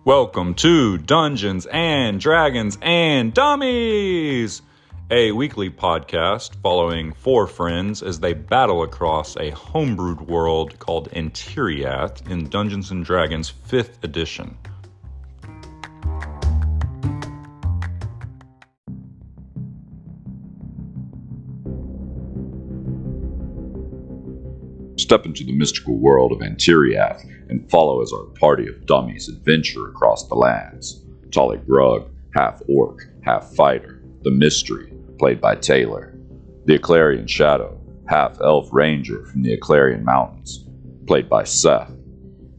Welcome to Dungeons and Dragons and Dummies, a weekly podcast following four friends as they battle across a homebrewed world called Entiriath in Dungeons and Dragons 5th edition. Step into the mystical world of Entiriath and follow as our party of dummies adventure across the lands. Talik Grug, half orc, half fighter, the Mystery, played by Taylor. The Eclarian Shadow, half elf ranger from the Eclarian Mountains, played by Seth.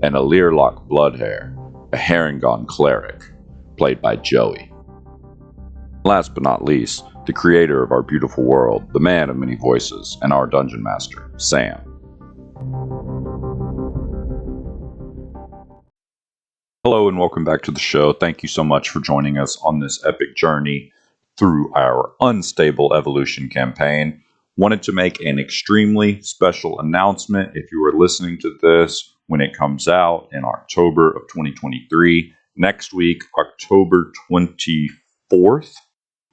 And a Learlock Bloodhair, a Harengon cleric, played by Joey. Last but not least, the creator of our beautiful world, the man of many voices, and our dungeon master, Sam. Hello and welcome back to the show. Thank you so much for joining us on this epic journey through our Unstable Evolution campaign. Wanted to make an extremely special announcement. If you are listening to this when it comes out in October of 2023, next week, October 24th,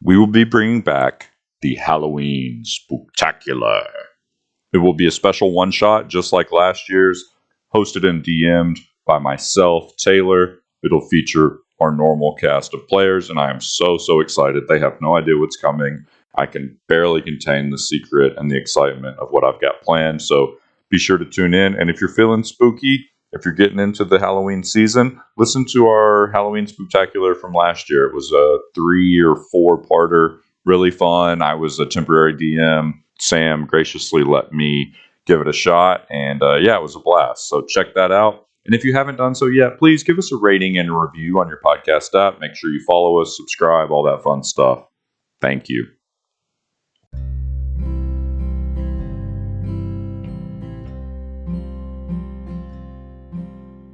we will be bringing back the Halloween Spooktacular. It will be a special one-shot, just like last year's, hosted and DM'd by myself, Taylor. It'll feature our normal cast of players, and I am so excited. They have no idea what's coming. I can barely contain the secret and the excitement of what I've got planned, so be sure to tune in. And if you're feeling spooky, if you're getting into the Halloween season, listen to our Halloween Spooktacular from last year. It was a 3 or 4-parter, really fun. I was a temporary DM. Sam graciously let me give it a shot, and it was a blast. So check that out. And if you haven't done so yet, please give us a rating and a review on your podcast app. Make sure you follow us, subscribe, all that fun stuff. Thank you.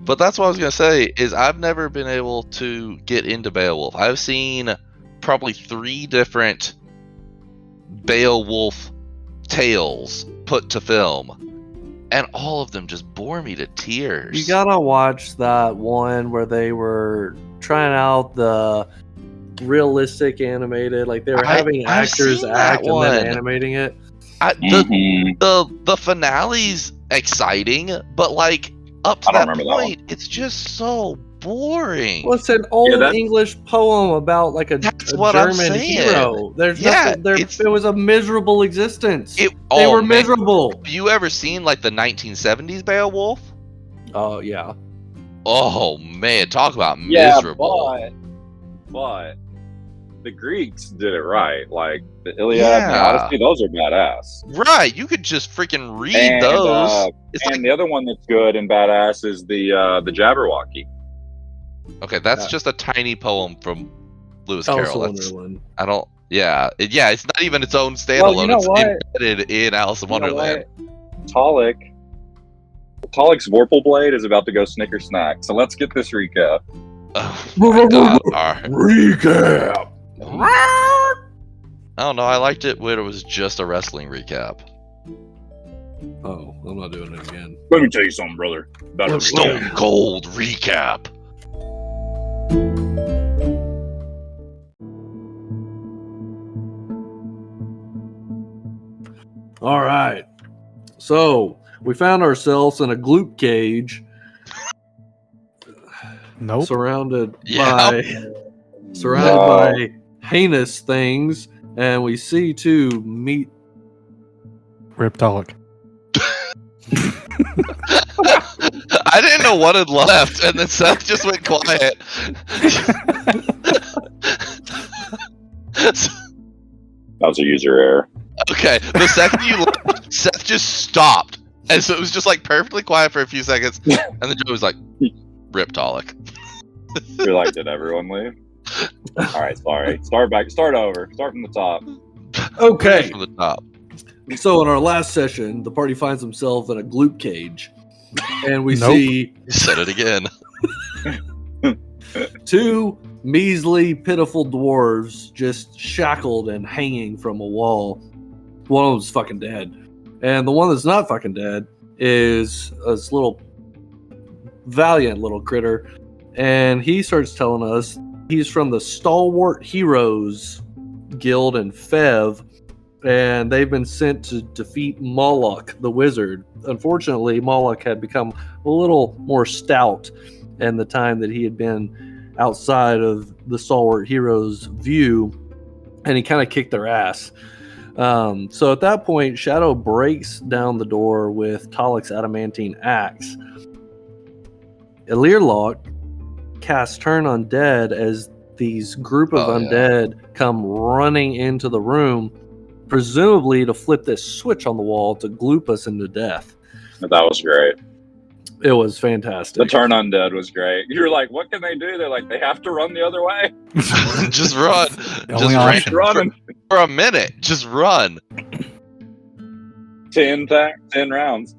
But that's what I was going to say, is I've never been able to get into Beowulf. I've seen probably 3 different Beowulf tales put to film, and all of them just bore me to tears. You gotta watch that one where they were trying out the realistic animated, like they were having actors act and then animating it. The finale's exciting, but like up to that point, it's just so boring. Well, it's an old English poem about like a German hero. There's nothing there. It was a miserable existence. They were miserable. Have you ever seen like the 1970s Beowulf? Oh yeah. Oh man, talk about miserable. But the Greeks did it right. Like the Iliad and the Odyssey, those are badass. Right, you could just freaking read those. And the other one that's good and badass is the Jabberwocky. Okay, that's just a tiny poem from Lewis Carroll. It's not even its own standalone. It's embedded in Alice in Wonderland. Talik's Vorpal Blade is about to go Snicker Snack. So let's get this recap. Oh my God. Recap. I don't know. I liked it when it was just a wrestling recap. Oh, I'm not doing it again. Let me tell you something, brother. Stone Cold recap. All right. So we found ourselves in a gloop cage. Nope. Surrounded by heinous things, and we see 2 meat. Riptolic. I didn't know what had left, and then Seth just went quiet. That was a user error. Okay, the second you left, Seth just stopped, and so it was just like perfectly quiet for a few seconds, and then Joe was like, Riptolic. You're like, did everyone leave? Alright, sorry. Start over. Start from the top. Okay. From the top. So in our last session, the party finds themselves in a gloop cage, and we see... You said it again. 2 measly, pitiful dwarves just shackled and hanging from a wall. One of them's fucking dead. And the one that's not fucking dead is this little valiant little critter And he starts telling us he's from the Stalwart Heroes Guild in Fev, and they've been sent to defeat Molok, the wizard. Unfortunately, Molok had become a little more stout in the time that he had been outside of the Stalwart Heroes' view, and he kind of kicked their ass. So at that point, Shadow breaks down the door with Talik's adamantine axe. Elirlock casts Turn Undead as these group of undead come running into the room, presumably to flip this switch on the wall to gloop us into death. That was great. It was fantastic. The Turn Undead was great. You're like, what can they do? They're like, they have to run the other way. Just run. Just running for a minute. Just run. 10 rounds.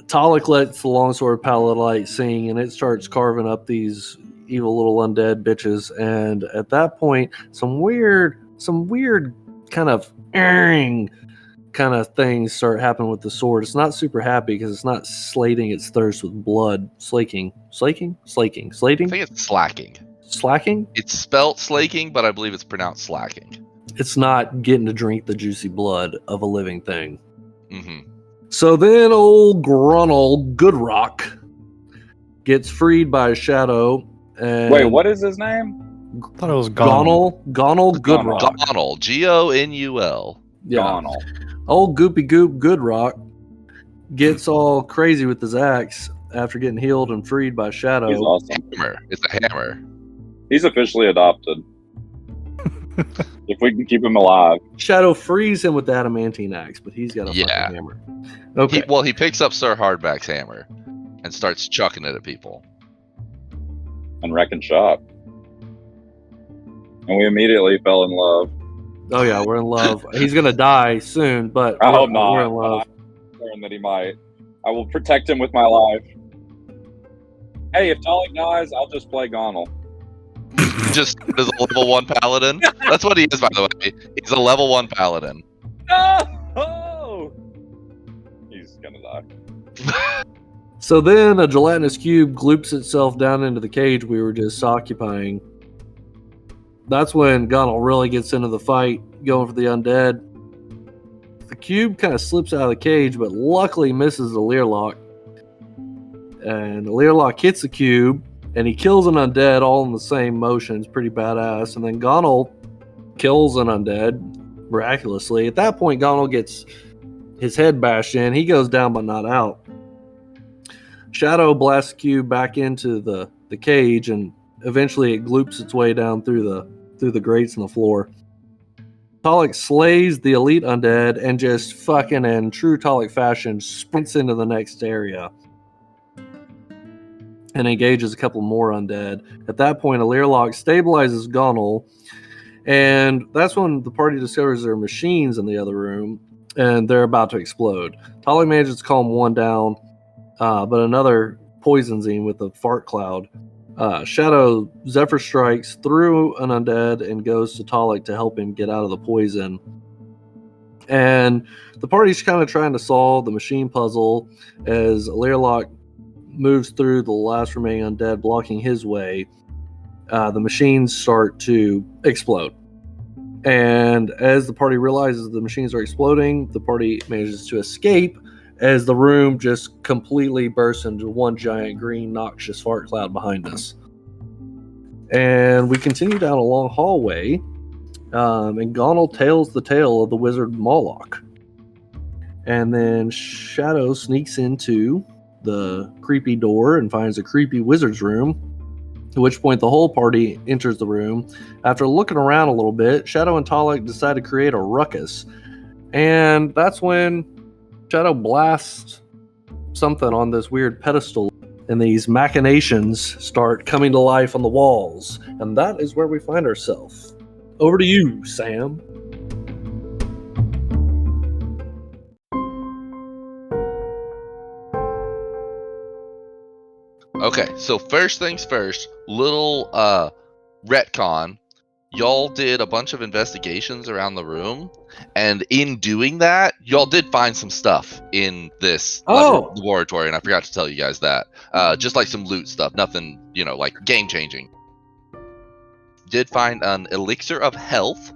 Talik lets the longsword paladite sing, and it starts carving up these evil little undead bitches. And at that point, some weird kind of kind of things start happening with the sword. It's not super happy because it's not slating its thirst with blood. Slaking. I think it's slacking. Slacking? It's spelt slaking, but I believe it's pronounced slacking. It's not getting to drink the juicy blood of a living thing. Mm-hmm. So then old Gonul Goodrock gets freed by Shadow. And wait, what is his name? I thought it was Gonul. Gonul Goodrock. Gonul. Gonul. Yeah. Gonul. Old Goopy Goop Goodrock gets all crazy with his axe after getting healed and freed by Shadow. He's awesome. Hammer. It's a hammer. He's officially adopted. If we can keep him alive. Shadow frees him with the adamantine axe, but he's got a fucking hammer. Okay. He picks up Sir Hardback's hammer and starts chucking it at people. And wrecking shop. And we immediately fell in love. Oh yeah, we're in love. He's gonna die soon, but I hope not. We're in love. I'm concerned that he might. I will protect him with my life. Hey, if Talik dies, I'll just play Gonul. Just as a level 1 paladin. That's what he is, by the way. He's a level 1 paladin. No! He's gonna die. So then a gelatinous cube gloops itself down into the cage we were just occupying. That's when Gonul really gets into the fight, going for the undead. The cube kind of slips out of the cage, but luckily misses the Learlock. And the Learlock hits the cube, and he kills an undead all in the same motion. It's pretty badass. And then Gonul kills an undead miraculously. At that point, Gonul gets his head bashed in. He goes down but not out. Shadow blasts the cube back into the cage, and eventually it gloops its way down through the grates in the floor. Talik slays the elite undead and just fucking in true Talik fashion sprints into the next area and engages a couple more undead. At that point, a Learlock stabilizes Gonul, and that's when the party discovers there are machines in the other room and they're about to explode. Talik manages to calm one down, but another poisons him with a fart cloud. Shadow Zephyr strikes through an undead and goes to Talik to help him get out of the poison. And the party's kind of trying to solve the machine puzzle as Learlock moves through the last remaining undead, blocking his way. The machines start to explode. And as the party realizes the machines are exploding, the party manages to escape as the room just completely bursts into one giant green noxious fart cloud behind us. And we continue down a long hallway, and Gonul tells the tale of the wizard Molok. And then Shadow sneaks into the creepy door and finds a creepy wizard's room, at which point the whole party enters the room. After looking around a little bit, Shadow and Talik decide to create a ruckus. And that's when Shadow blasts something on this weird pedestal, and these machinations start coming to life on the walls. And that is where we find ourselves. Over to you, Sam. Okay, so first things first, little retcon. y'all did a bunch of investigations around the room, and in doing that, y'all did find some stuff in this laboratory, and I forgot to tell you guys that. Just like some loot stuff, nothing, like game-changing. Did find an elixir of health.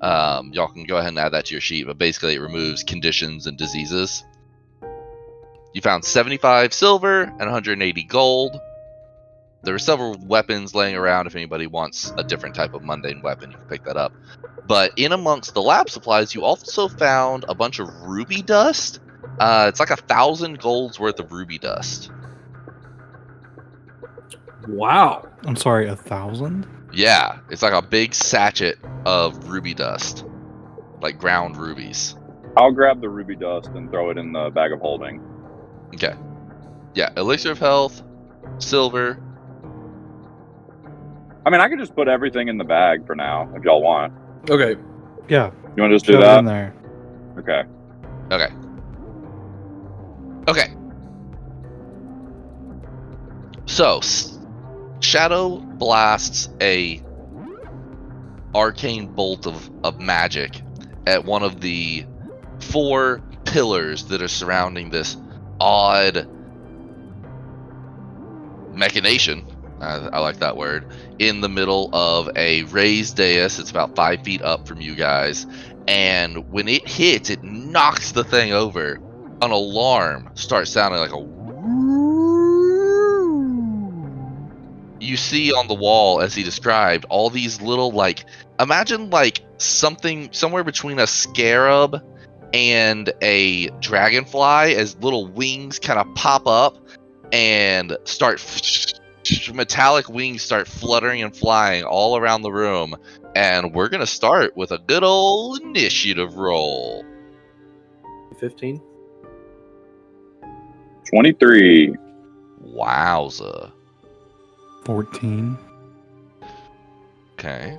Y'all can go ahead and add that to your sheet, but basically it removes conditions and diseases. You found 75 silver and 180 gold. There were several weapons laying around. If anybody wants a different type of mundane weapon, you can pick that up. But in amongst the lab supplies, you also found a bunch of ruby dust. It's like 1,000 gold's worth of ruby dust. Wow. I'm sorry, 1,000? Yeah, it's like a big sachet of ruby dust. Like ground rubies. I'll grab the ruby dust and throw it in the bag of holding. Okay. Yeah, elixir of health, silver. I mean, I could just put everything in the bag for now, if y'all want. Okay. Yeah. You want to just do Shove it that? in there. Okay. Okay. So, Shadow blasts a arcane bolt of magic at one of the 4 pillars that are surrounding this odd machination. I like that word. In the middle of a raised dais, it's about 5 feet up from you guys, and when it hits, it knocks the thing over. An alarm starts sounding like a woo. You see on the wall, as he described, all these little, imagine something somewhere between a scarab and a dragonfly, as little wings kind of pop up and start metallic wings start fluttering and flying all around the room. And we're gonna start with a good old initiative roll. 15. 23. Wowza. 14. Okay.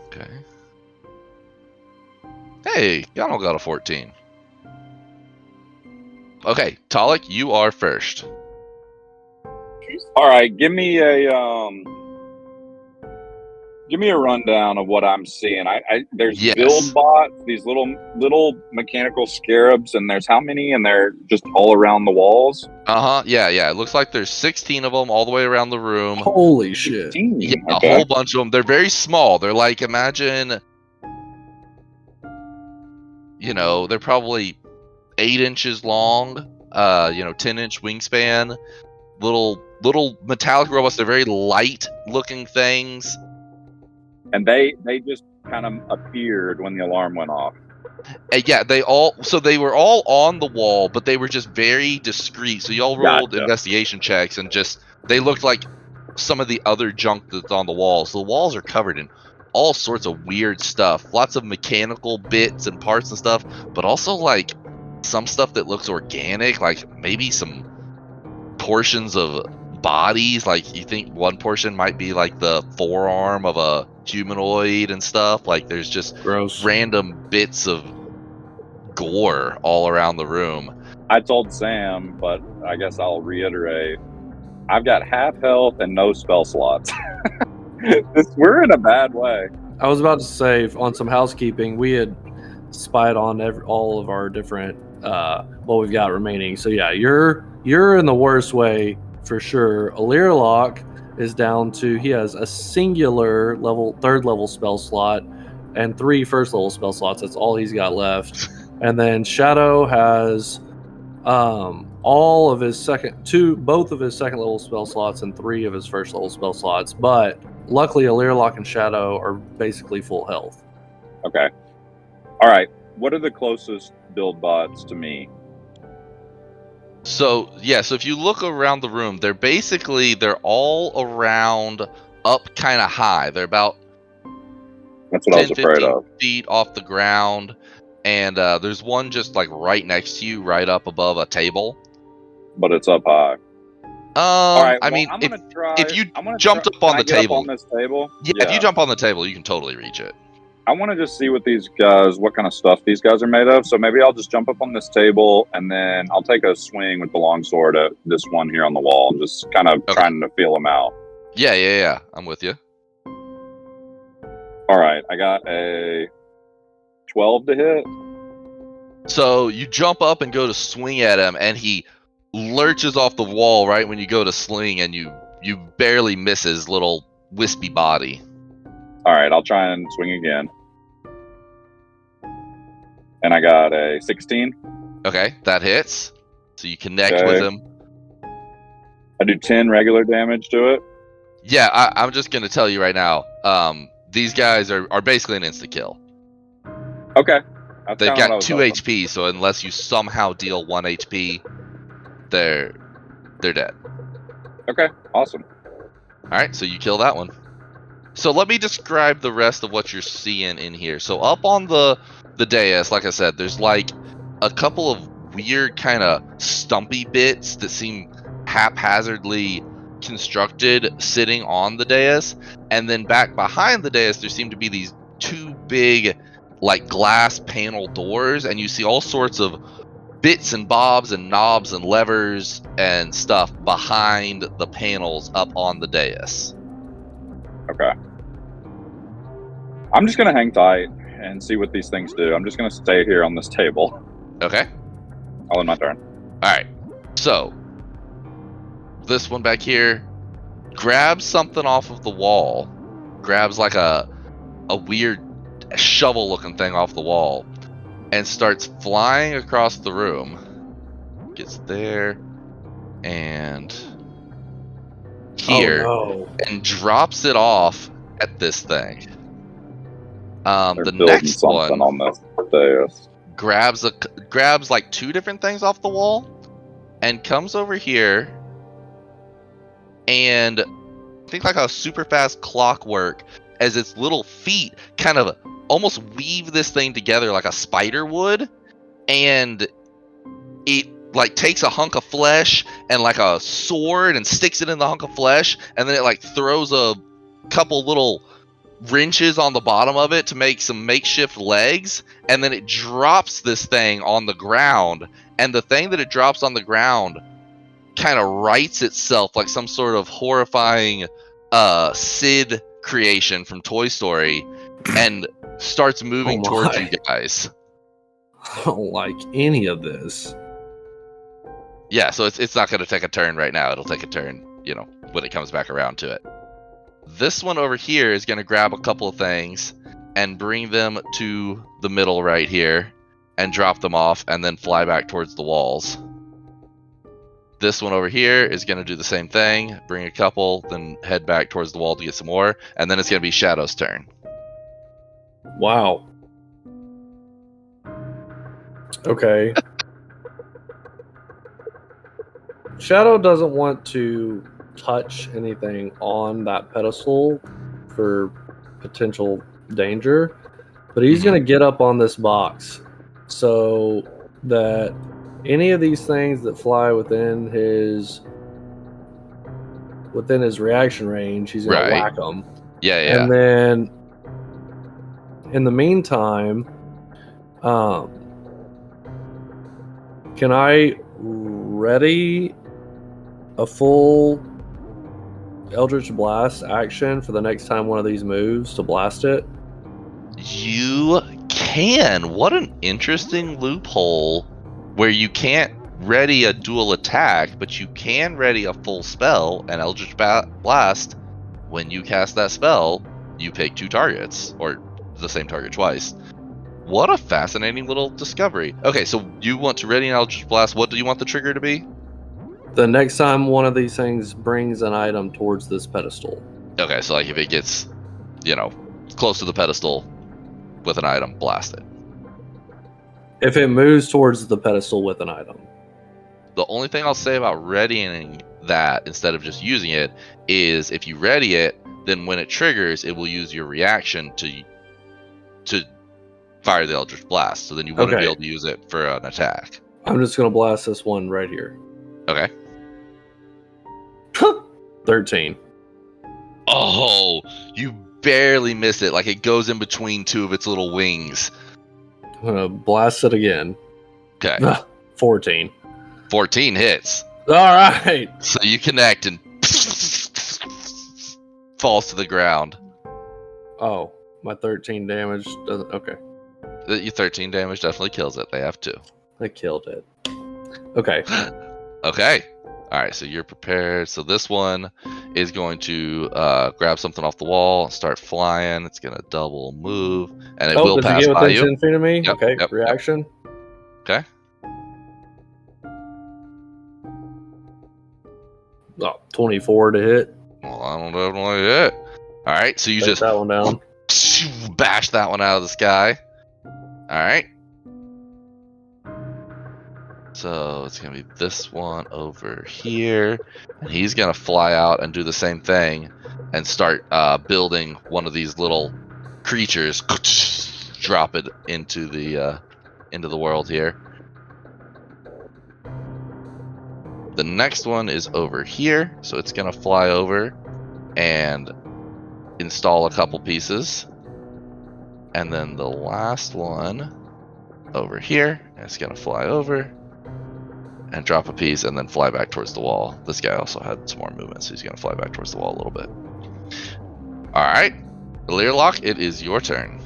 Hey, y'all don't got a 14. Okay, Talik, you are first. All right, give me a rundown of what I'm seeing. There's build bots, these little mechanical scarabs, and there's how many? And they're just all around the walls. Yeah. It looks like there's 16 of them all the way around the room. Holy shit! Yeah, okay. A whole bunch of them. They're very small. They're like, imagine, they're probably 8 inches long. 10-inch wingspan. Little metallic robots. They're very light looking things. And they just kind of appeared when the alarm went off. Yeah, they were all on the wall, but they were just very discreet. So y'all rolled investigation checks, and they looked like some of the other junk that's on the walls. So the walls are covered in all sorts of weird stuff. Lots of mechanical bits and parts and stuff, but also some stuff that looks organic, like maybe some portions of bodies. Like you think one portion might be like the forearm of a humanoid and stuff. Like there's just gross random bits of gore all around the room. I told Sam, but I guess I'll reiterate. I've got half health and no spell slots. We're in a bad way. I was about to say, on some housekeeping, we had spied on all of our different what we've got remaining. So yeah, you're in the worst way for sure. Alirlock is down to, he has a singular third level spell slot and 3 first level spell slots. That's all he's got left. And then Shadow has all of his both of his second level spell slots and 3 of his first level spell slots. But luckily, Alirlock and Shadow are basically full health. Okay. All right. What are the closest build bots to me? So if you look around the room, they're all around up kind of high. They're about That's what 10, I was afraid of. Feet off the ground. And there's one just right next to you, right up above a table. But it's up high. All right, if you jumped up on the table. On this table? Yeah, if you jump on the table, you can totally reach it. I want to just see what kind of stuff these guys are made of. So maybe I'll just jump up on this table, and then I'll take a swing with the longsword at this one here on the wall, and just kind of trying to feel them out. Yeah. I'm with you. All right, I got a 12 to hit. So you jump up and go to swing at him, and he lurches off the wall right when you go to sling, and you barely miss his little wispy body. All right, I'll try and swing again. And I got a 16. Okay, that hits. So you connect with him. I do 10 regular damage to it. Yeah, I'm just going to tell you right now. These guys are basically an insta-kill. Okay. They've got 2 HP, so unless you somehow deal 1 HP, they're dead. Okay, awesome. Alright, so you kill that one. So let me describe the rest of what you're seeing in here. So up on the dais, like I said, there's like a couple of weird kind of stumpy bits that seem haphazardly constructed sitting on the dais, and then back behind the dais there seem to be these 2 big like glass panel doors, and you see all sorts of bits and bobs and knobs and levers and stuff behind the panels up on the dais. Okay. I'm just going to hang tight and see what these things do. I'm just going to stay here on this table. Okay. I'll end my turn. Alright. So, this one back here grabs something off of the wall. Grabs like a weird shovel looking thing off the wall. And starts flying across the room. Gets there. And here. Oh, no. And drops it off at this thing. They're the building next something one on this dais. grabs like 2 different things off the wall and comes over here and I think like a super fast clockwork as its little feet kind of almost weave this thing together like a spider would, and it like takes a hunk of flesh and like a sword and sticks it in the hunk of flesh, and then it like throws a couple little wrenches on the bottom of it to make some makeshift legs, and then it drops this thing on the ground, and the thing that it drops on the ground kind of rights itself like some sort of horrifying Sid creation from Toy Story and starts moving towards you guys. I don't like any of this. Yeah, so it's not going to take a turn right now. It'll take a turn, you know, when it comes back around to it. This one over here is going to grab a couple of things and bring them to the middle right here and drop them off and then fly back towards the walls. This one over here is going to do the same thing, bring a couple, then head back towards the wall to get some more, and then it's going to be Shadow's turn. Wow. Okay. Shadow doesn't want to touch anything on that pedestal for potential danger, but he's going to get up on this box so that any of these things that fly within his reaction range, he's going to whack them. Yeah. And then in the meantime, can I ready a full Eldritch Blast action for the next time one of these moves to blast it? You can. What an interesting loophole where you can't ready a dual attack, but you can ready a full spell, an Eldritch Blast. When you cast that spell, you pick 2 targets, or the same target twice. What a fascinating little discovery. Okay, so you want to ready an Eldritch Blast. What do you want the trigger to be? The next time one of these things brings an item towards this pedestal. Okay, so like if it gets, you know, close to the pedestal with an item, blast it. If it moves towards the pedestal with an item. The only thing I'll say about readying that instead of just using it is if you ready it, then when it triggers, it will use your reaction to fire the Eldritch Blast. So then you wouldn't be able to use it for an attack. I'm just going to blast this one right here. Okay. 13. Oh, you barely miss it. Like it goes in between 2 of its little wings. I'm going to blast it again. Okay. 14. 14 hits. All right. So you connect and falls to the ground. Oh, My 13 damage doesn't. Okay, Your 13 damage definitely kills it. They have 2. I killed it. Okay. Okay. All right, so you're prepared. So this one is going to grab something off the wall, start flying. It's going to double move, and it will does pass it get by within you. 10 feet of me? Yep, Okay, yep, reaction. Okay. Oh, 24 to hit. Well, I don't definitely hit. All right, so you Take just that one down. bash that one out of the sky. All right. So it's going to be this one over here. And he's going to fly out and do the same thing and start building one of these little creatures. Drop it into the world here. The next one is over here. So it's going to fly over and install a couple pieces. And then the last one over here. It's going to fly over and drop a piece and then fly back towards the wall. This guy also had some more movement, so he's going to fly back towards the wall a little bit. All right, Learlock, it is your turn.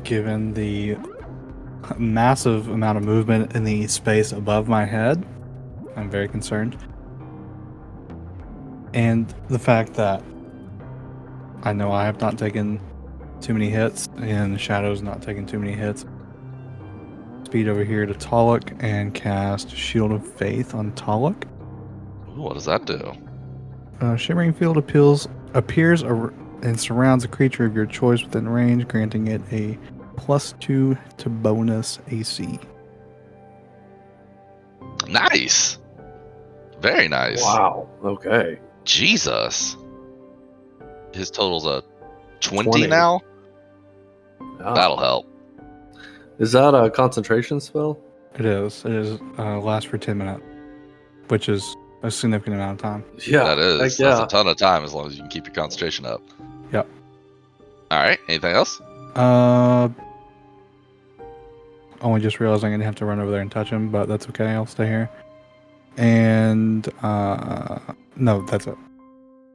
Given the massive amount of movement in the space above my head, I'm very concerned. And the fact that I know I have not taken too many hits, and Shadow's not taken too many hits. Speed over here to Molok and cast Shield of Faith on Molok. Ooh, what does that do? Shimmering Field appears and surrounds a creature of your choice within range, granting it a +2 to bonus AC. Nice. Very nice. Wow. Okay. Jesus. His total's a 20 20. now? Oh. That'll help. Is that a concentration spell? It is. It is lasts for 10 minutes, which is a significant amount of time. Yeah. That is. heck That's yeah. a ton of time as long as you can keep your concentration up. Yep. All right. Anything else? Only just realized I'm gonna have to run over there and touch him, but that's okay. I'll stay here. And no, that's it.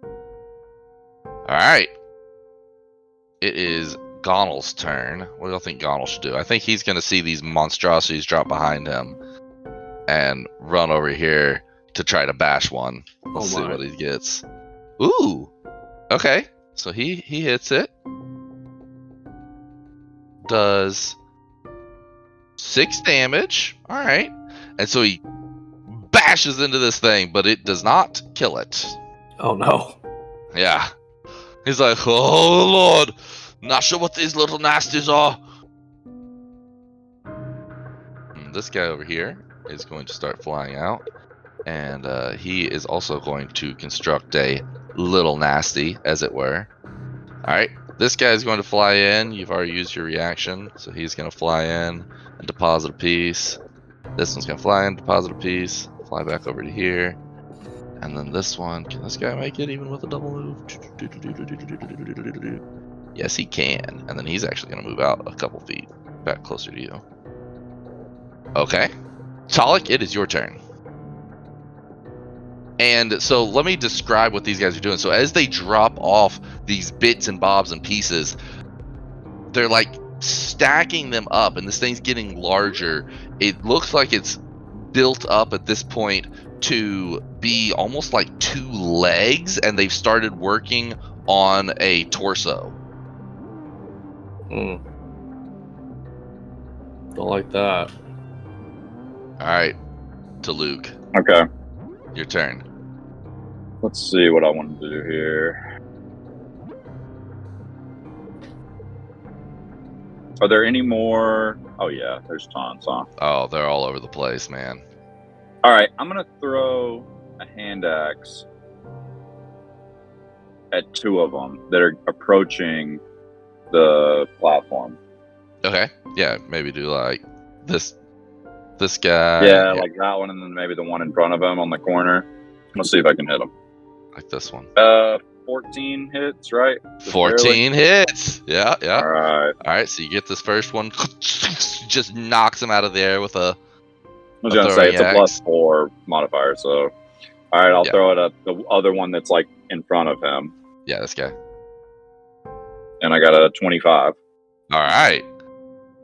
All right. It is Gonul's turn. What do y'all think Gonul should do? I think he's going to see these monstrosities drop behind him and run over here to try to bash one. Let's see what he gets. Ooh. Okay. So he hits it. Does 6 damage. All right. And so he bashes into this thing, but it does not kill it. Oh no. Yeah. He's like, oh Lord, not sure what these little nasties are. And this guy over here is going to start flying out. And he is also going to construct a little nasty, as it were. Alright, this guy is going to fly in. You've already used your reaction. So he's going to fly in and deposit a piece. This one's going to fly in, deposit a piece. Fly back over to here. And then this one, can this guy make it even with a double move? Yes, he can. And then he's actually going to move out a couple feet back closer to you. Okay. Molok, it is your turn. And so let me describe what these guys are doing. So as they drop off these bits and bobs and pieces, they're like stacking them up, and this thing's getting larger. It looks like it's built up at this point to be almost like 2 legs, and they've started working on a torso. Don't like that. All right, to Luke. Okay. Your turn. Let's see what I want to do here. Are there any more? Oh, yeah, there's tons, huh? Oh, they're all over the place, man. All right, I'm going to throw a hand axe at 2 of them that are approaching the platform. Okay. Yeah, maybe do like this guy. Yeah, like that one, and then maybe the one in front of him on the corner. Let's see if I can hit him. Like this one. 14 hits, right? Just 14 hits. Yeah, yeah. All right. All right, so you get this first one, just knocks him out of the air with a. I was going to say it's throwing a axe. +4 modifier, so. All right, I'll Yeah. throw it at the other one that's like in front of him. Yeah, this guy. And I got a 25. All right.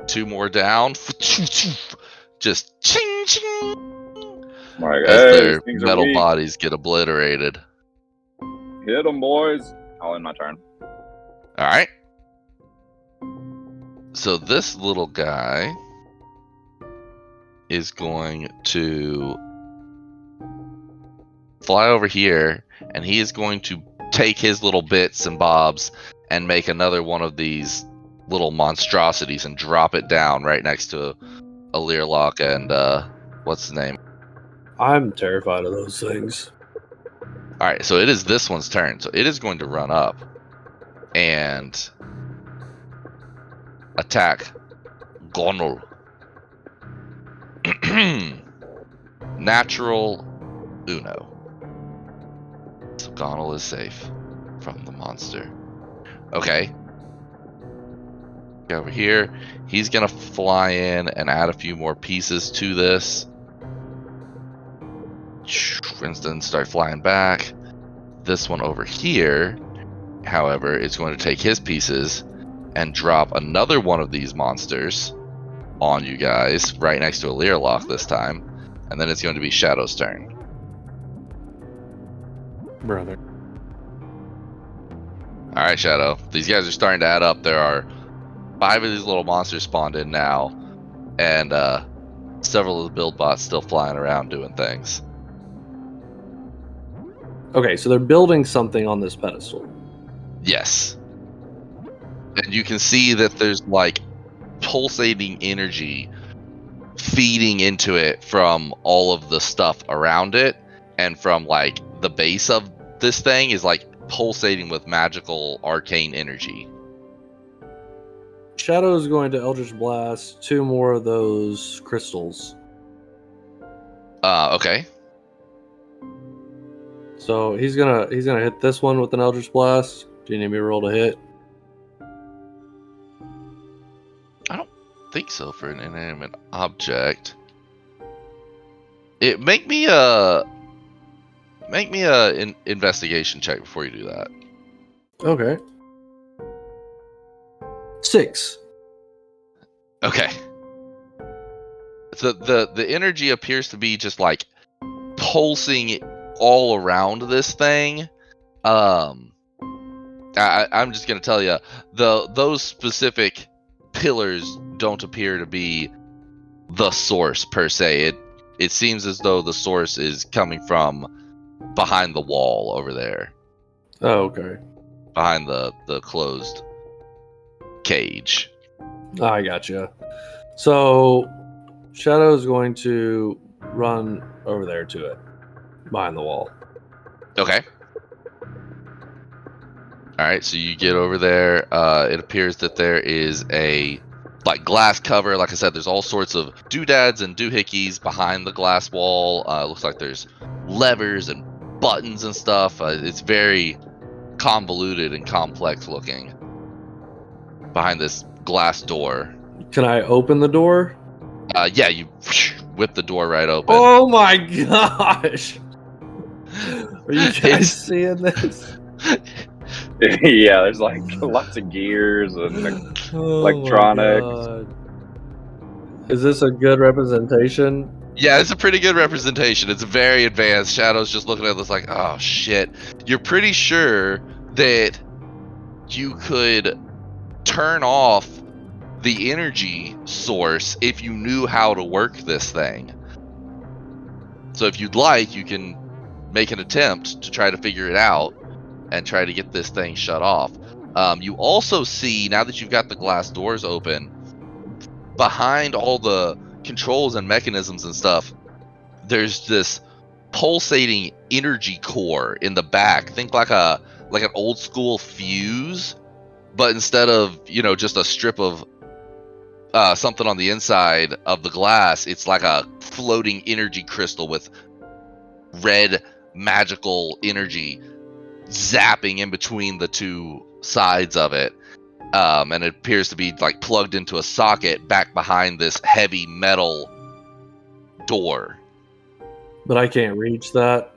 2 more down. Just ching ching. Like, As hey, their these things are metal weak. bodies get obliterated. Hit them, boys. I'll end my turn. All right. So this little guy is going to fly over here, and he is going to take his little bits and bobs and make another one of these little monstrosities and drop it down right next to a Learlock and what's his name? I'm terrified of those things. All right, so it is this one's turn. So it is going to run up and attack Gonul. Natural Uno. So Gonul is safe from the monster. Okay. Over here, he's gonna fly in and add a few more pieces to this. Winston start flying back. This one over here, however, is going to take his pieces and drop another one of these monsters on you guys, right next to a Learlock this time. And then it's going to be Shadow's turn. Brother. Alright, Shadow. These guys are starting to add up. There are 5 of these little monsters spawned in now, and several of the build bots still flying around doing things. Okay, so they're building something on this pedestal. Yes. And you can see that there's like pulsating energy feeding into it from all of the stuff around it, and from like the base of this thing is like pulsating with magical arcane energy. Shadow is going to Eldritch Blast 2 more of those crystals. Okay. So he's gonna hit this one with an Eldritch Blast. Do you need me to roll to hit? I don't think so for an inanimate object. It make me a investigation check before you do that. Okay. 6. Okay. So the energy appears to be just like pulsing all around this thing. I'm just gonna tell you, those specific pillars don't appear to be the source per se. It seems as though the source is coming from behind the wall over there, Oh, okay. behind the closed cage. I gotcha. So Shadow is going to run over there to it, behind the wall. Okay. All right, so you get over there. It appears that there is a like glass cover. Like I said, there's all sorts of doodads and doohickeys behind the glass wall. It looks like there's levers and buttons and stuff. It's very convoluted and complex looking behind this glass door. Can I open the door? Yeah, you whip the door right open. Oh my gosh! Are you guys seeing this? Yeah, there's like lots of gears and Oh electronics. my God. Is this a good representation? Yeah, it's a pretty good representation. It's very advanced. Shadow's just looking at this like, oh shit. You're pretty sure that you could turn off the energy source if you knew how to work this thing. So if you'd like, you can make an attempt to try to figure it out and try to get this thing shut off. You also see, now that you've got the glass doors open, behind all the controls and mechanisms and stuff, there's this pulsating energy core in the back. Think like an old school fuse, but instead of, just a strip of something on the inside of the glass, it's like a floating energy crystal with red magical energy zapping in between the two sides of it. And it appears to be like plugged into a socket back behind this heavy metal door. But I can't reach that.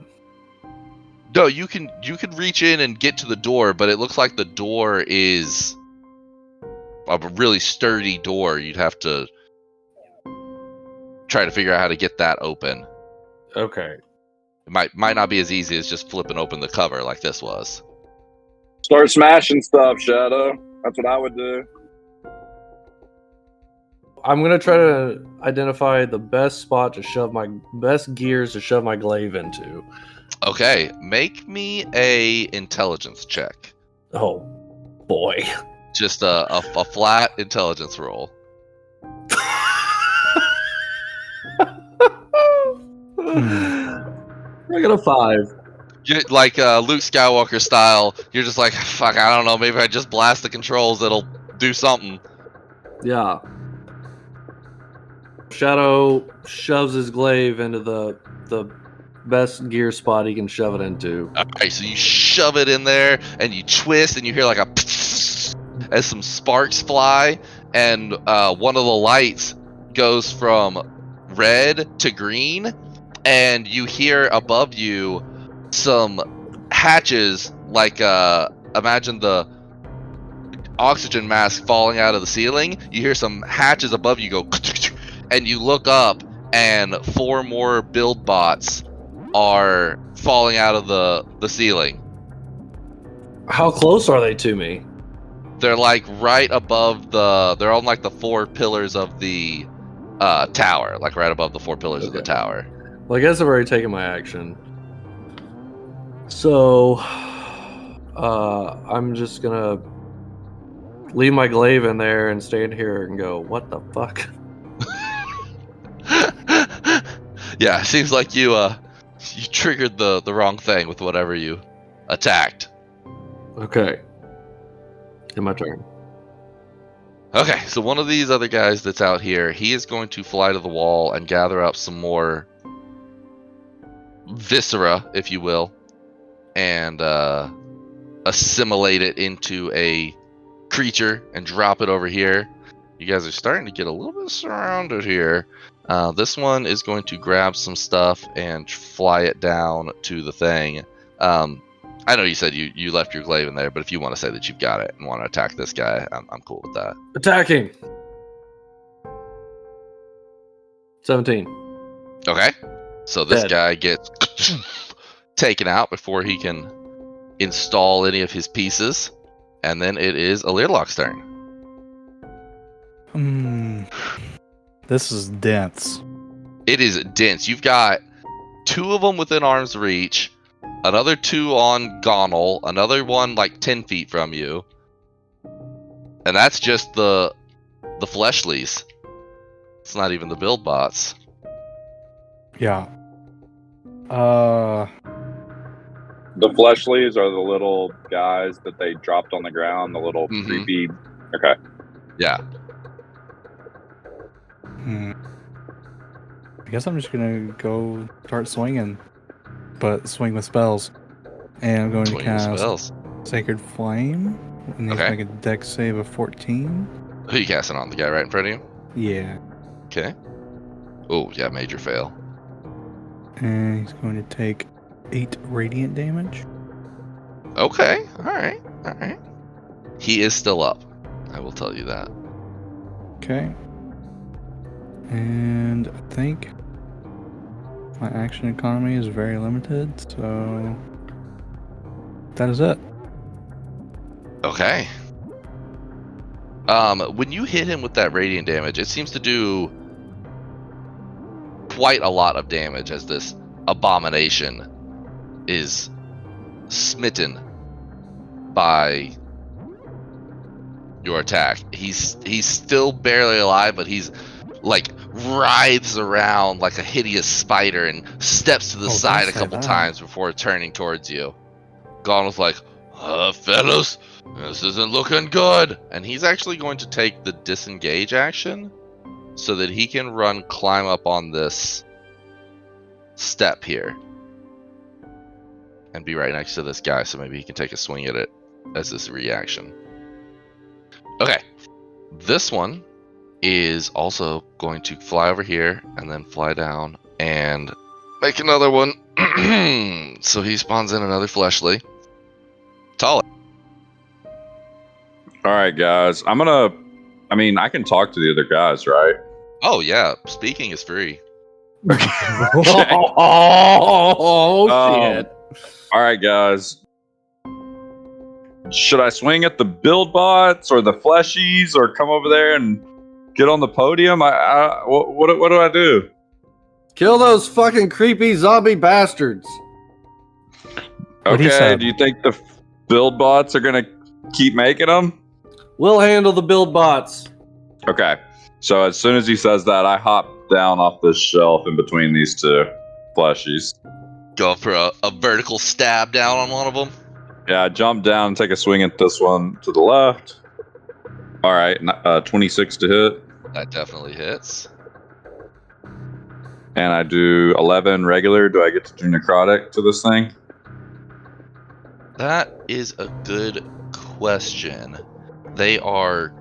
No, you can reach in and get to the door, but it looks like the door is a really sturdy door. You'd have to try to figure out how to get that open. Okay. It might not be as easy as just flipping open the cover like this was. Start smashing stuff, Shadow. That's what I would do. I'm gonna try to identify the best spot to shove my best gears to shove my glaive into. Okay, make me a intelligence check. Oh boy. Just a flat intelligence roll. I got a 5. Like Luke Skywalker style, you're just like, fuck, I don't know, maybe I just blast the controls, it'll do something. Yeah. Shadow shoves his glaive into the best gear spot he can shove it into. Alright, so you shove it in there, and you twist, and you hear like a as some sparks fly, and one of the lights goes from red to green, and you hear above you some hatches, like imagine the oxygen mask falling out of the ceiling. You hear some hatches above you go, and you look up, and 4 more build bots are falling out of the ceiling. How close are they to me? They're like right above they're on like the 4 pillars of the tower, like right above the 4 pillars of the tower. Well, I guess I've already taken my action. So, I'm just gonna leave my glaive in there and stand here and go, what the fuck? Yeah, it seems like you triggered the wrong thing with whatever you attacked. Okay. In my turn. Okay, so one of these other guys that's out here, he is going to fly to the wall and gather up some more viscera, if you will, and assimilate it into a creature and drop it over here. You guys are starting to get a little bit surrounded here. This one is going to grab some stuff and fly it down to the thing. I know you said you left your glaive in there, but if you want to say that you've got it and want to attack this guy, I'm cool with that. Attacking! 17. Okay. So this Dead. guy gets taken out before he can install any of his pieces. And then it is Learlock's turn. This is dense. It is dense. You've got 2 of them within arm's reach, another 2 on Gonul, another one like 10 feet from you. And that's just the fleshlies. It's not even the build bots. Yeah. The fleshlies are the little guys that they dropped on the ground, the little creepy. Okay. Yeah. I guess I'm just gonna go start swinging, but swing with spells. And I'm going to cast Sacred Flame. And he's make a dex save of 14. Who are you casting on? The guy right in front of you? Yeah. Okay. Oh, yeah, major fail. And he's going to take 8 radiant damage. Okay. Alright. He is still up. I will tell you that. Okay. And I think my action economy is very limited, so that is it. Okay. When you hit him with that radiant damage, it seems to do quite a lot of damage as this abomination is smitten by your attack. He's still barely alive, but he's like writhes around like a hideous spider and steps to the side a couple times before turning towards you. Gonul's like, fellas, this isn't looking good. And he's actually going to take the disengage action so that he can climb up on this step here and be right next to this guy, so maybe he can take a swing at it as this reaction. Okay, this one is also going to fly over here and then fly down and Make another one. So he spawns in another fleshly. Tall. All right, guys. I can talk to the other guys, right? Oh yeah, speaking is free. Shit. All right, guys. Should I swing at the build bots or the fleshies, or come over there and get on the podium? What do I do? Kill those fucking creepy zombie bastards. What he Okay. said. Do you think the build bots are gonna keep making them? We'll handle the build bots. Okay. So as soon as he says that, I hop down off this shelf in between these two fleshies. Go for a vertical stab down on one of them. Yeah, I jump down and take a swing at this one to the left. All right, 26 to hit. That definitely hits. And I do 11 regular. Do I get to do necrotic to this thing? That is a good question. They are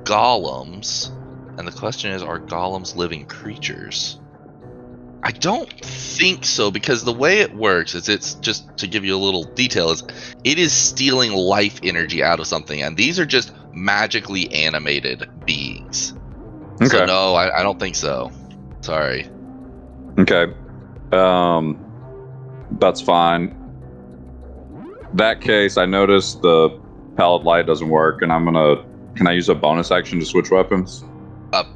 golems, and the question is, are golems living creatures? I don't think so, because the way it works is, it's just to give you a little detail, is it is stealing life energy out of something, and these are just magically animated beings. Okay. So no, I don't think so. Sorry. Okay. That's fine. That case, I noticed the pallet light doesn't work, and can I use a bonus action to switch weapons?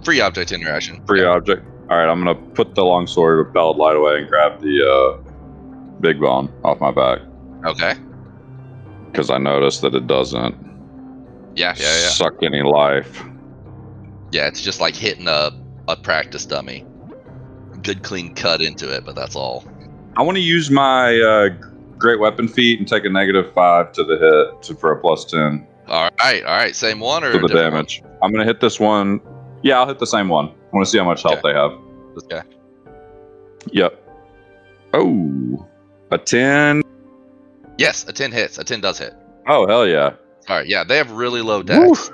Free object interaction. Free object. All right, I'm gonna put the longsword of pallet light away and grab the big bone off my back, Okay. because I noticed that it doesn't Yeah. suck any life. Yeah, it's just like hitting a practice dummy. Good clean cut into it, but that's all. I want to use my great weapon feat and take a -5 to the hit for a +10 All right. Same one or to the different damage. I'm gonna hit this one. Yeah, I'll hit the same one. I want to see how much health they have. one? This guy. Yep. Oh, a 10. Yes, a 10 hits. A 10 does hit. Oh, hell yeah. All right, yeah, they have really low dex.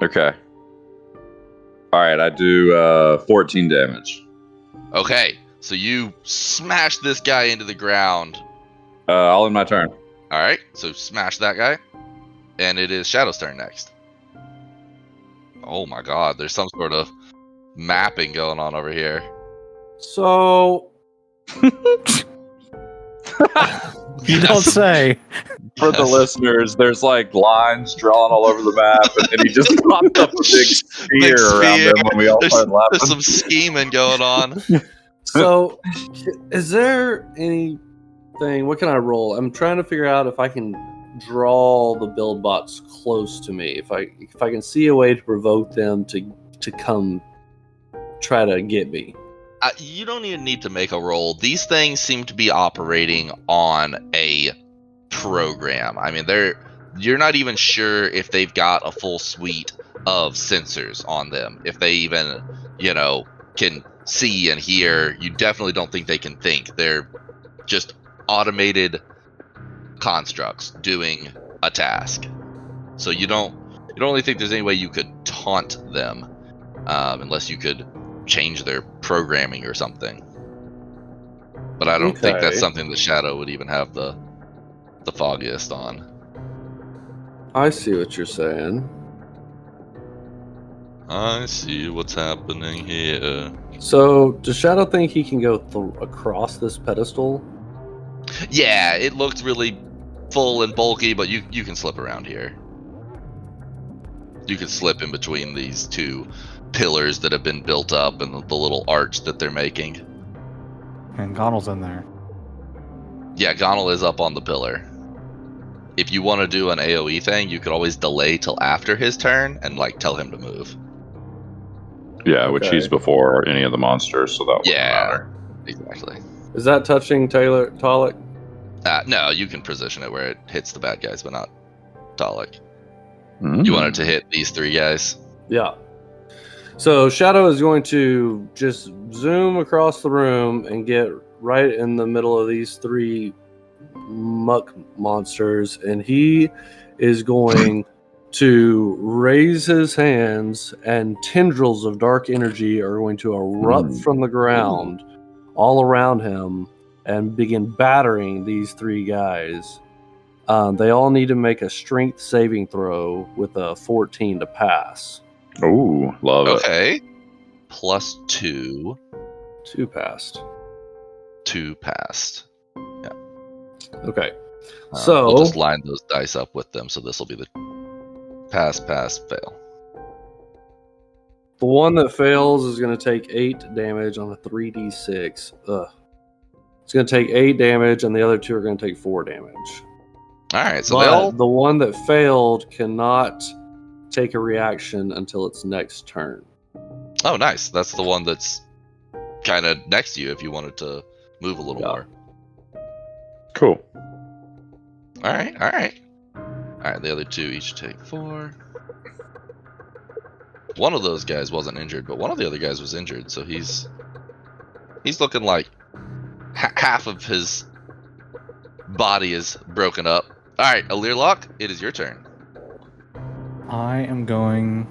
Okay. All right, I do 14 damage. Okay, so you smash this guy into the ground. I'll end my turn. All right, so smash that guy, and it is Shadow's turn next. Oh my God, there's some sort of mapping going on over here. So You don't say. For the listeners, there's like lines drawn all over the map, and then he just popped up a big sphere around him when we all started laughing. There's some scheming going on. So, is there anything? What can I roll? I'm trying to figure out if I can draw the build bots close to me. If I can see a way to provoke them to come try to get me. You don't even need to make a roll. These things seem to be operating on a program. I mean, you're not even sure if they've got a full suite of sensors on them. If they even, can see and hear. You definitely don't think they can think. They're just automated constructs doing a task. So you don't really think there's any way you could taunt them, unless you could change their programming or something. But I don't think that's something the Shadow would even have the foggiest on. I see what you're saying. I see what's happening here. So, does Shadow think he can go across this pedestal? Yeah, it looked really full and bulky, but you can slip around here. You can slip in between these two pillars that have been built up and the little arch that they're making. And Gonul's in there. Yeah, Gonul is up on the pillar. If you want to do an AoE thing, you could always delay till after his turn and tell him to move. Yeah, which he's before any of the monsters, so that wouldn't matter. Exactly. Is that touching Talik? No, you can position it where it hits the bad guys, but not Talik. Mm. You want it to hit these three guys? Yeah. So Shadow is going to just zoom across the room and get right in the middle of these three muck monsters, and he is going to raise his hands, and tendrils of dark energy are going to erupt from the ground all around him and begin battering these 3 guys. They all need to make a strength saving throw with a 14 to pass. Ooh, love it. Okay. Plus 2. 2 passed. 2 passed. Okay. We'll just line those dice up with them, so this will be the pass, fail. The one that fails is going to take 8 damage on a 3d6. It's going to take 8 damage, and the other 2 are going to take 4 damage. All right, so But the one that failed cannot take a reaction until its next turn. Oh, nice. That's the one that's kind of next to you if you wanted to move a little more. Cool. All right. The other 2 each take 4. One of those guys wasn't injured, but one of the other guys was injured, so he's looking like half of his body is broken up. All right, Alirlock, it is your turn. I am going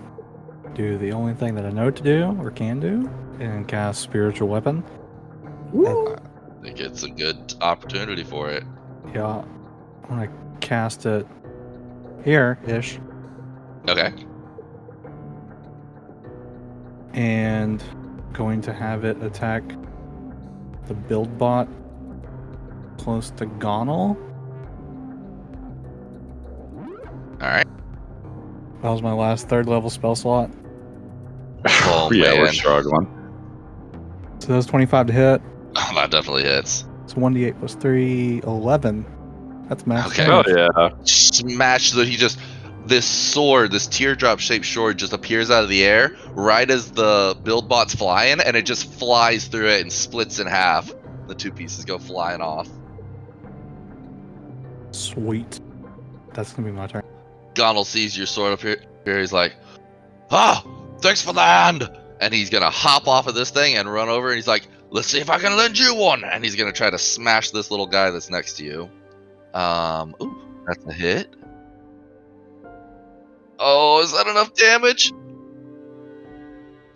to do the only thing that I know to do or can do and cast Spiritual Weapon. Woo. I think it's a good opportunity for it. Yeah, I'm going to cast it here-ish. Okay. And going to have it attack the build bot close to Gonul. All right. That was my last 3rd level spell slot. Oh, Yeah, we're man. struggling. So that's 25 to hit. Oh, that definitely hits. It's 1d8 plus 3, 11. That's max Okay. Oh damage. yeah. Smash this sword, this teardrop shaped sword just appears out of the air right as the build bot's flying, and it just flies through it and splits in half. The 2 pieces go flying off. Sweet. That's going to be my turn. Gonul sees your sword up here. He's like, thanks for the hand. And he's going to hop off of this thing and run over. And he's like, let's see if I can lend you one. And he's going to try to smash this little guy that's next to you. Ooh, that's a hit. Oh, is that enough damage?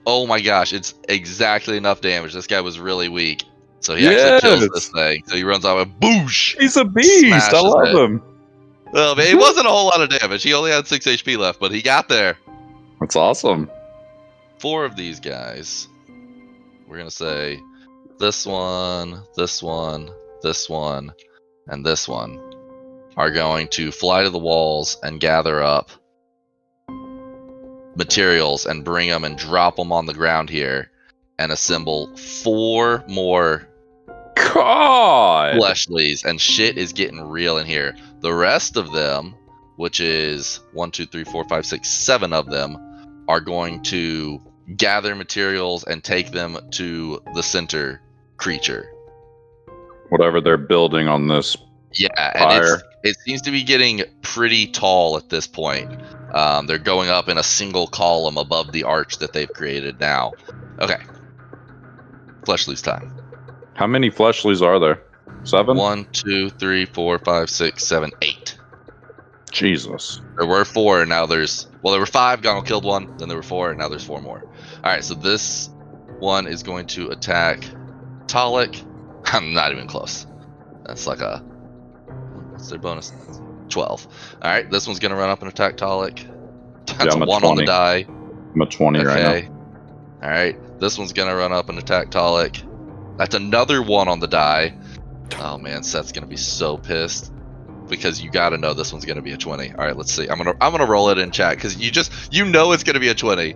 Oh my gosh, it's exactly enough damage. This guy was really weak. So he actually kills this thing. So he runs out and boosh! He's a beast. I love him. Well, man, it wasn't a whole lot of damage. He only had 6 HP left, but he got there. That's awesome. 4 of these guys. We're going to say this one, this one, this one, and this one are going to fly to the walls and gather up materials and bring them and drop them on the ground here and assemble 4 more God. fleshlies, and shit is getting real in here. The rest of them, which is 1, 2, 3, 4, 5, 6, 7 of them, are going to gather materials and take them to the center creature. Whatever they're building on this. Yeah, Fire. and it seems to be getting pretty tall at this point. They're going up in a single column above the arch that they've created now. Okay. Fleshlies time. How many fleshlies are there? 7? 1, 2, 3, 4, 5, 6, 7, 8. Jesus. There were 4, and now there were 5. Gonul killed 1. Then there were 4, and now there's 4 more. All right, so this one is going to attack Talik. I'm not even close. That's like a... What's their bonus? 12. All right, this one's going to run up and attack Talik. That's I'm a at 1 on the 20. die. I'm at 20 right now. All right, this one's going to run up and attack Talik. That's another 1 on the die. Oh, man, Seth's going to be so pissed. Because you got to know this one's going to be a 20. All right, let's see. I'm gonna roll it in chat because you know it's going to be a 20.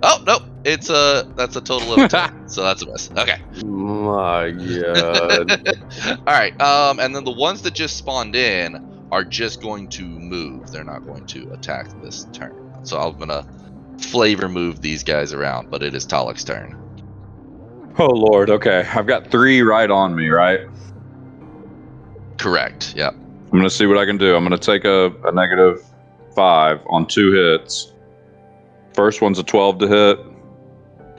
Oh nope, that's a total of 10, so that's a miss. Okay. My God. All right. And then the ones that just spawned in are just going to move. They're not going to attack this turn. So I'm gonna flavor move these guys around, but it is Talik's turn. Oh Lord. Okay, I've got 3 right on me. Right. Correct. Yep. I'm gonna see what I can do. I'm gonna take a -5 on 2 hits. First one's a 12 to hit,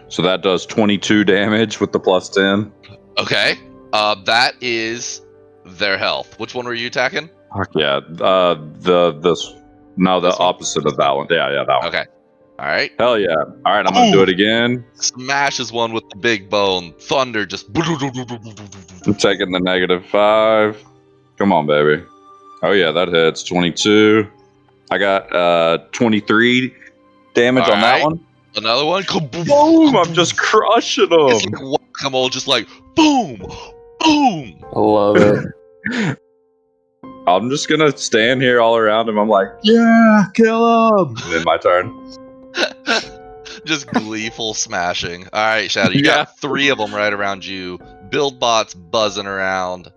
so that does 22 damage with the +10. Okay. That is their health. Which one were you attacking? Yeah. The opposite of that one. Yeah, that one. Okay. All right. Hell yeah. All right, I'm going to do it again. Smashes one with the big bone. Thunder just. I'm taking the -5. Come on, baby. Oh, yeah, that hits. 22. I got 23 damage All on that right. one. Another one. Boom! I'm just crushing It's them. like whack-a-mole, just like boom, boom. I love it. I'm just going to stand here all around him. I'm like, yeah, kill him. And then my turn. Just gleeful smashing. All right, Shadow, you Yeah. got 3 of them right around you. Build bots buzzing around.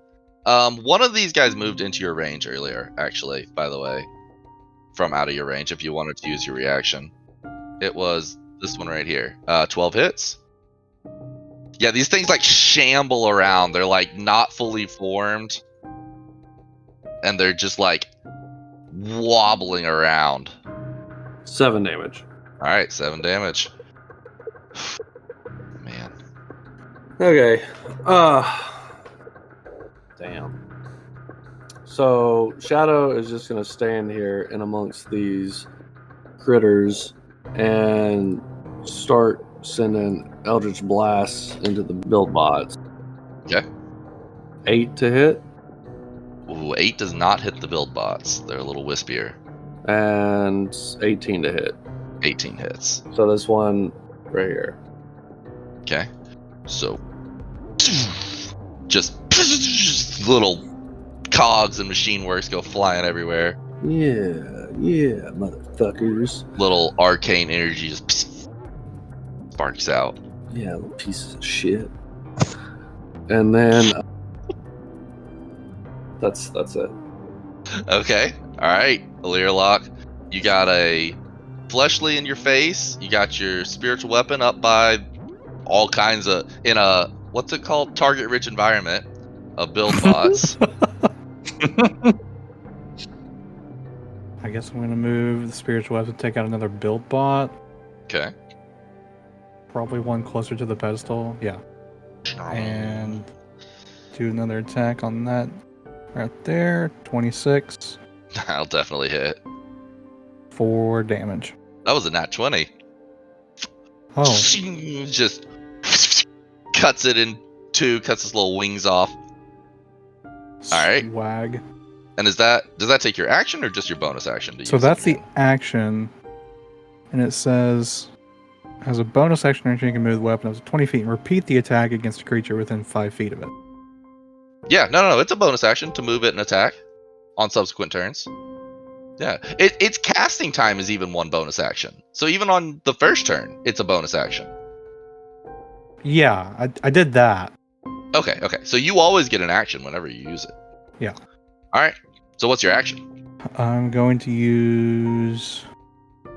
One of these guys moved into your range earlier, actually, by the way, from out of your range if you wanted to use your reaction. It was this one right here. 12 hits. Yeah, these things like shamble around. They're like not fully formed. And they're just like wobbling around. 7 damage. All right, 7 damage. Man. Okay. Damn. So Shadow is just gonna stand here in amongst these critters and start sending Eldritch Blasts into the build bots. Okay. 8 to hit Ooh, 8 does not hit the build bots. They're a little wispier. and 18 to hit. 18 hits. So this one right here. Okay. So just little cogs and machine works go flying everywhere. Yeah, motherfuckers. Little arcane energy just sparks out. Yeah, little pieces of shit. And then that's it. Okay. Alright, Learlock. You got a fleshly in your face. You got your spiritual weapon up by all kinds of in a what's it called? Target rich environment of build bots. I guess I'm gonna move the spiritual weapon, take out another build bot. Okay. Probably one closer to the pedestal. Yeah. And do another attack on that right there. 26. That'll definitely hit. 4 damage. That was a nat 20. Oh. Just cuts it in 2, cuts his little wings off. Alright. Swag. And does that take your action or just your bonus action? To So use that's it? the action. And it says, as a bonus action, you can move the weapon up to 20 feet and repeat the attack against a creature within 5 feet of it. Yeah, no, it's a bonus action to move it and attack on subsequent turns. Yeah, its casting time is even one bonus action. So even on the first turn, it's a bonus action. Yeah, I did that. Okay. So you always get an action whenever you use it. Yeah. All right. So what's your action? I'm going to use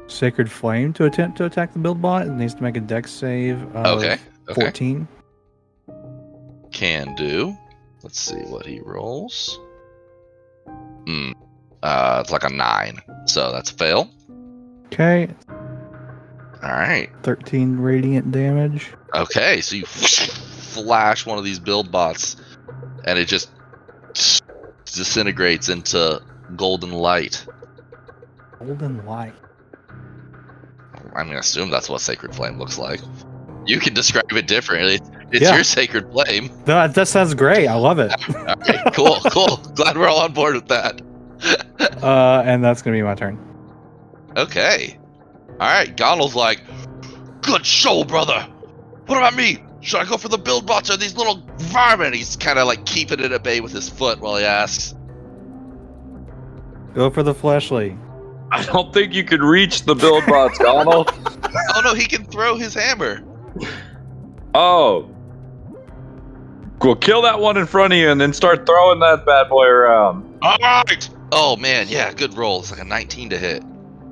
Sacred Flame to attempt to attack the build bot. It needs to make a dex save of Okay. 14. Can do. Let's see what he rolls. It's like a 9, so that's a fail. Okay, All right. 13 radiant damage. Okay, so you flash one of these build bots, and it just disintegrates into golden light. Golden light. I'm gonna assume that's what Sacred Flame looks like. You can describe it differently. It's Yeah. your Sacred Flame. That sounds great. I love it. All right, cool. Glad we're all on board with that. And that's going to be my turn. Okay. All right, Gonul's like, good show, brother. What about me? Should I go for the build bots or these little varmint? He's kind of like keeping it at bay with his foot while he asks. Go for the fleshly. I don't think you can reach the build bots, Gonul. Oh no, he can throw his hammer. Oh. Well, kill that one in front of you and then start throwing that bad boy around. All right. Oh man, yeah, good roll. It's like a 19 to hit.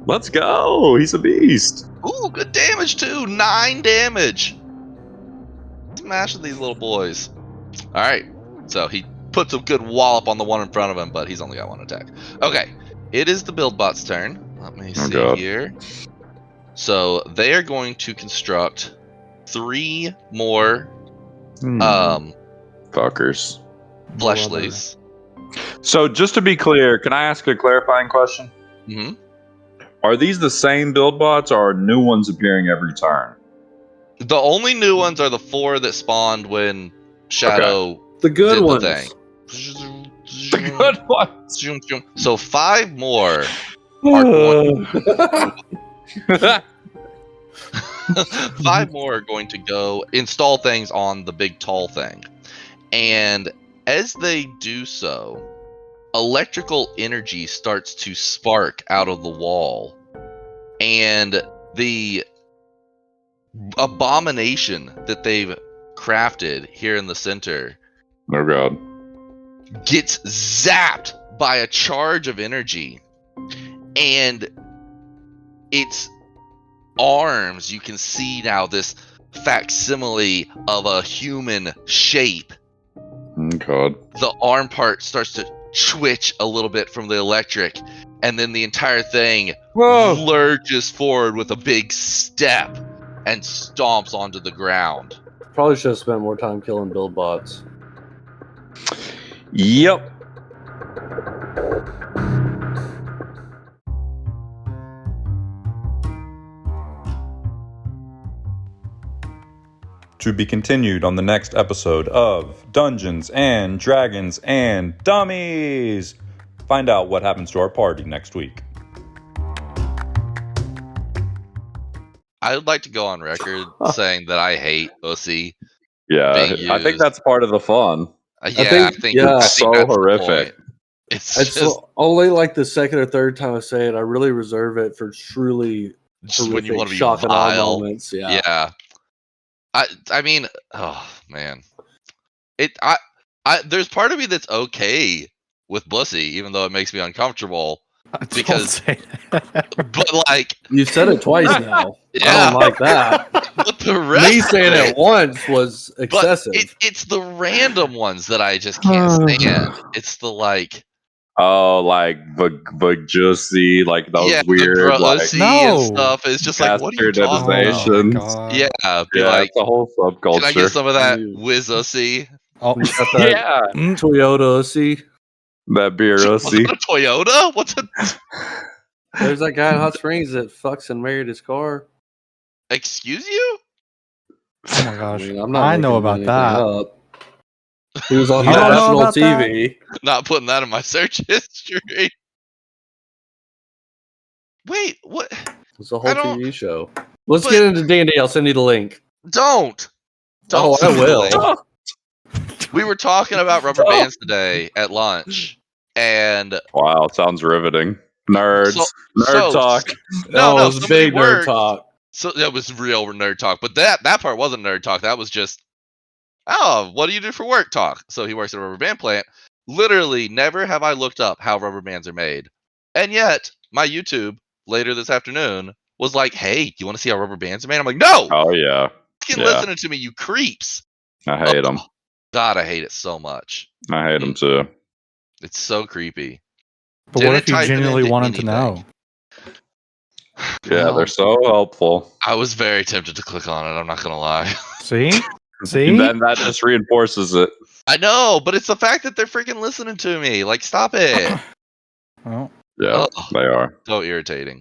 Let's go. He's a beast. Ooh, good damage too. 9 damage. Smashing these little boys. All right. So he puts a good wallop on the one in front of him, but he's only got 1 attack. Okay. It is the build bot's turn. Let me see God. here. So they are going to construct 3 more Fuckers. fleshlies. So just to be clear, can I ask a clarifying question? Mm-hmm. Are these the same build bots, or are new ones appearing every turn? The only new ones are the 4 that spawned when Shadow The good did ones. the thing. The good ones. So 5 more are going. 5 more are going to go install things on the big tall thing, and as they do so, electrical energy starts to spark out of the wall, and the abomination that they've crafted here in the center Oh god. gets zapped by a charge of energy, and its arms, you can see now this facsimile of a human shape. Oh god. The arm part starts to twitch a little bit from the electric, and then the entire thing lurches forward with a big step and stomps onto the ground. Probably should have spent more time killing build bots. Yep. To be continued on the next episode of Dungeons and Dragons and Dummies. Find out what happens to our party next week. I would like to go on record saying that I hate OC. Yeah, being I think used. that's part of the fun. I think think it's so that's the horrific. point. It's It's just only like the second or third time I say it. I really reserve it for truly when you horrific want to be shock and awe vile. moments. Yeah. I mean, oh man, there's part of me that's okay with Bussy, even though it makes me uncomfortable. Because- Don't say that. But like, You said it twice now. I yeah, don't like that. but the rest Me of saying it once was but excessive. it's the random ones that I just can't stand. It's the like, Oh, like Vajussi, like those yeah, weird, the like Bussy No. and stuff. It's just like, what are you talking Bastardization. about? Oh my God. Yeah, be yeah, like, it's a whole subculture. can I get some of that Ew. Whiz-Ussy? Oh, We got that Yeah, Toyota Ussy. that beer Was Ussi. it a Toyota? What's a? There's that guy in Hot Springs that fucks and married his car. Excuse you? oh my gosh. I'm not I know making about anything that. up. He was on You don't know national about that? TV. Not putting that in my search history. Wait, what? It's a whole I don't- TV show. Let's but- get into D&D. I'll send you the link. Don't. Oh, I send me the will. link. We were talking about rubber bands today at lunch, and Wow, sounds riveting. Nerds, nerd so- talk. No, it was somebody big nerd worked. talk. so that was real nerd talk. But that part wasn't nerd talk. That was just, oh, what do you do for work talk? So he works at a rubber band plant. Literally, never have I looked up how rubber bands are made, and yet my YouTube later this afternoon was like, "Hey, do you want to see how rubber bands are made?" I'm like, "No, Oh yeah, fucking yeah. listening to me, you creeps!" I hate them. God, I hate it so much. I hate them too. It's so creepy. But Didn't what if you type it genuinely into wanted to anything. know? Yeah, Well, they're so helpful. I was very tempted to click on it. I'm not gonna lie. See? See? And then that just reinforces it. I know, but it's the fact that they're freaking listening to me. Like, stop it. Well, Yeah, Ugh. they are. So irritating.